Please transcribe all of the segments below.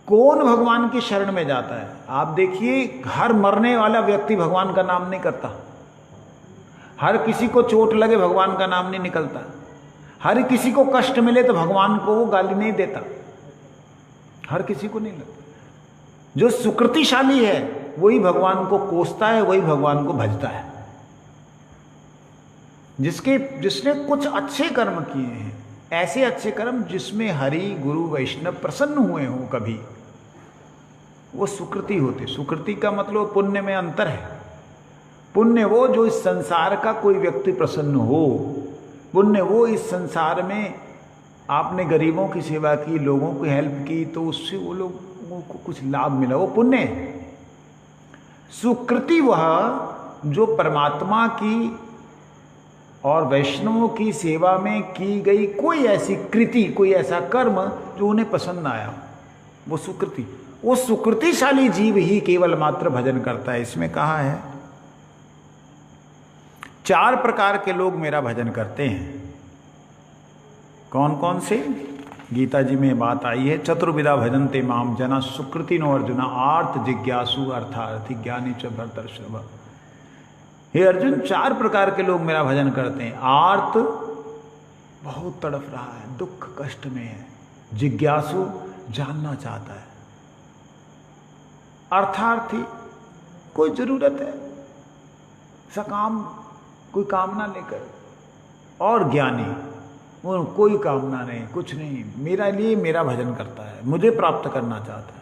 कौन भगवान की शरण में जाता है? आप देखिए, हर मरने वाला व्यक्ति भगवान का नाम नहीं करता, हर किसी को चोट लगे भगवान का नाम नहीं निकलता, हर किसी को कष्ट मिले तो भगवान को वो गाली नहीं देता, हर किसी को नहीं लगता। जो सुकृतिशाली है वही भगवान को कोसता है, वही भगवान को भजता है। जिसने कुछ अच्छे कर्म किए हैं, ऐसे अच्छे कर्म जिसमें हरि गुरु वैष्णव प्रसन्न हुए हों कभी, वो सुकृति होते। सुकृति का मतलब पुण्य में अंतर है। पुण्य वो जो इस संसार का कोई व्यक्ति प्रसन्न हो, पुण्य वो इस संसार में आपने गरीबों की सेवा की, लोगों की हेल्प की, तो उससे वो लोगों को कुछ लाभ मिला, वो पुण्य है। सुकृति वह जो परमात्मा की और वैष्णवों की सेवा में की गई कोई ऐसी कृति, कोई ऐसा कर्म जो उन्हें पसंद आया, वो सुकृति। वो सुकृतिशाली जीव ही केवल मात्र भजन करता है। इसमें कहा है 4 प्रकार के लोग मेरा भजन करते हैं। कौन कौन से? गीता जी में बात आई है, चतुर्विधा भजन्ते माम जना सुकृतिनो अर्जुना आर्त जिज्ञासु अर्थार्थी ज्ञानी च भरतर्षभ। हे अर्जुन, 4 प्रकार के लोग मेरा भजन करते हैं। आर्त, बहुत तड़फ रहा है, दुख कष्ट में है। जिज्ञासु, जानना चाहता है। अर्थार्थी, कोई जरूरत है, सकाम, कोई कामना लेकर। और ज्ञानी, वो कोई कामना नहीं, कुछ नहीं, मेरा लिए मेरा भजन करता है, मुझे प्राप्त करना चाहता है।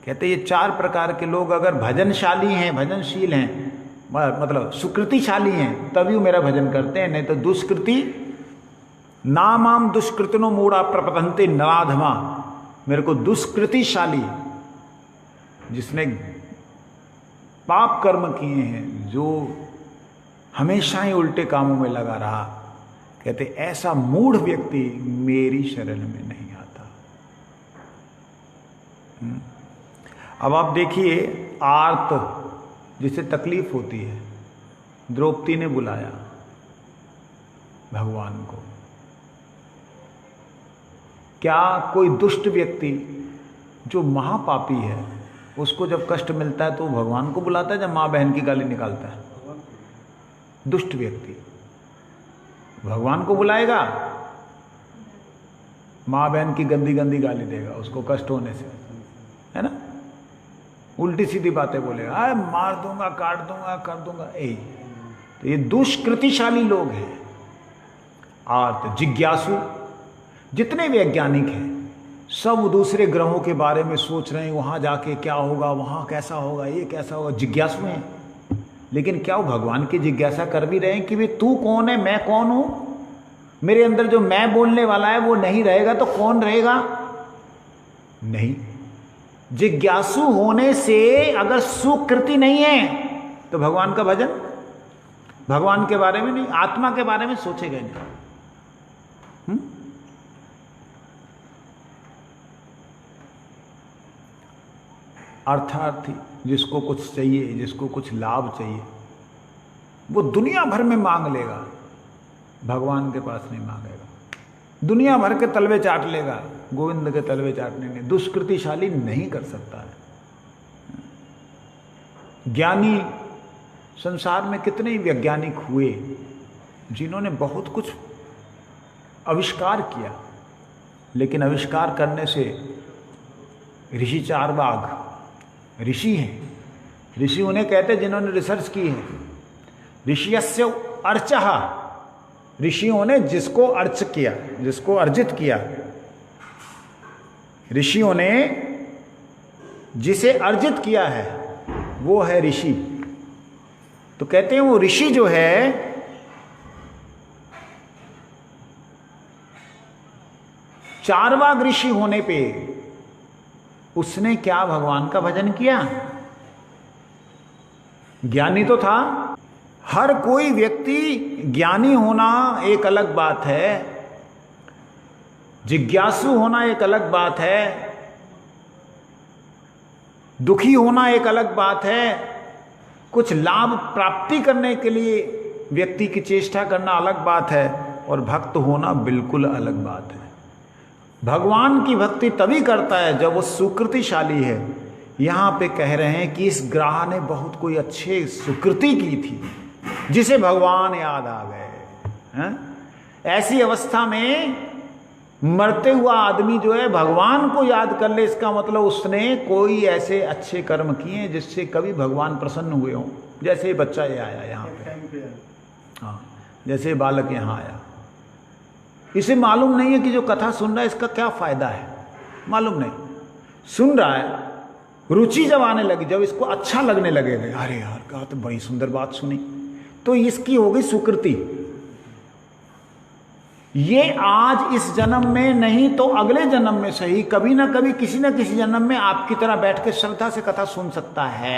कहते ये 4 प्रकार के लोग अगर भजनशाली हैं, भजनशील हैं, मतलब सुकृतिशाली हैं, तभी वो मेरा भजन करते हैं। नहीं तो दुष्कृति, नामाम दुष्कृतिनो मूढ़ा प्रपतन्ते नराधमा। मेरे को दुष्कृतिशाली, जिसने पाप कर्म किए हैं, जो हमेशा ही उल्टे कामों में लगा रहा, कहते ऐसा मूढ़ व्यक्ति मेरी शरण में नहीं आता। अब आप देखिए, आर्त, जिसे तकलीफ होती है, द्रौपदी ने बुलाया भगवान को। क्या कोई दुष्ट व्यक्ति जो महापापी है, उसको जब कष्ट मिलता है तो भगवान को बुलाता है, जब माँ बहन की गाली निकालता है? दुष्ट व्यक्ति भगवान को बुलाएगा, माँ बहन की गंदी गंदी गाली देगा उसको कष्ट होने से, है ना? उल्टी सीधी बातें बोलेगा, अरे मार दूंगा, काट दूंगा, कर दूंगा। तो ये दुष्कृतिशाली लोग हैं। आर्त, जिज्ञासु, जितने वैज्ञानिक हैं सब दूसरे ग्रहों के बारे में सोच रहे हैं, वहां जाके क्या होगा, वहां कैसा होगा, ये कैसा होगा, जिज्ञासु हैं। लेकिन क्या वो भगवान की जिज्ञासा कर भी रहे हैं कि भाई तू कौन है, मैं कौन हूं? मेरे अंदर जो मैं बोलने वाला है वो नहीं रहेगा तो कौन रहेगा? नहीं। जिज्ञासु होने से अगर सुकृति नहीं है तो भगवान का भजन, भगवान के बारे में नहीं, आत्मा के बारे में सोचेगा नहीं। अर्थार्थी, जिसको कुछ चाहिए, जिसको कुछ लाभ चाहिए, वो दुनिया भर में मांग लेगा, भगवान के पास नहीं मांगेगा। दुनिया भर के तलवे चाट लेगा, गोविंद के तलवे चाटने में दुष्कृतिशाली नहीं कर सकता है। ज्ञानी, संसार में कितने ही वैज्ञानिक हुए जिन्होंने बहुत कुछ आविष्कार किया, लेकिन आविष्कार करने से ऋषि चारवाक ऋषि हैं। ऋषि उन्हें कहते जिन्होंने रिसर्च की है। ऋषियस्य अर्चः, ऋषियों ने जिसको अर्च किया, जिसको अर्जित किया, ऋषियों ने जिसे अर्जित किया है वो है ऋषि। तो कहते हैं वो ऋषि जो है चारवाक ऋषि होने पे उसने क्या भगवान का भजन किया? ज्ञानी तो था। हर कोई व्यक्ति ज्ञानी होना एक अलग बात है, जिज्ञासु होना एक अलग बात है, दुखी होना एक अलग बात है, कुछ लाभ प्राप्ति करने के लिए व्यक्ति की चेष्टा करना अलग बात है, और भक्त होना बिल्कुल अलग बात है। भगवान की भक्ति तभी करता है जब वो सुकृतिशाली है। यहाँ पे कह रहे हैं कि इस ग्राह ने बहुत कोई अच्छे सुकृति की थी जिसे भगवान याद आ गए हैं। ऐसी अवस्था में मरते हुआ आदमी जो है भगवान को याद कर ले, इसका मतलब उसने कोई ऐसे अच्छे कर्म किए जिससे कभी भगवान प्रसन्न हुए हों। जैसे बच्चा ये आया यहाँ पे, हाँ, जैसे बालक यहाँ आया, इसे मालूम नहीं है कि जो कथा सुन रहा है इसका क्या फायदा है, मालूम नहीं। सुन रहा है, रुचि जब आने लगी, जब इसको अच्छा लगने लगेगा, अरे यार कहा तो बड़ी सुंदर बात सुनी, तो इसकी हो गई सुकृति। ये आज इस जन्म में नहीं तो अगले जन्म में सही, कभी ना कभी किसी ना किसी जन्म में आपकी तरह बैठ के श्रद्धा से कथा सुन सकता है।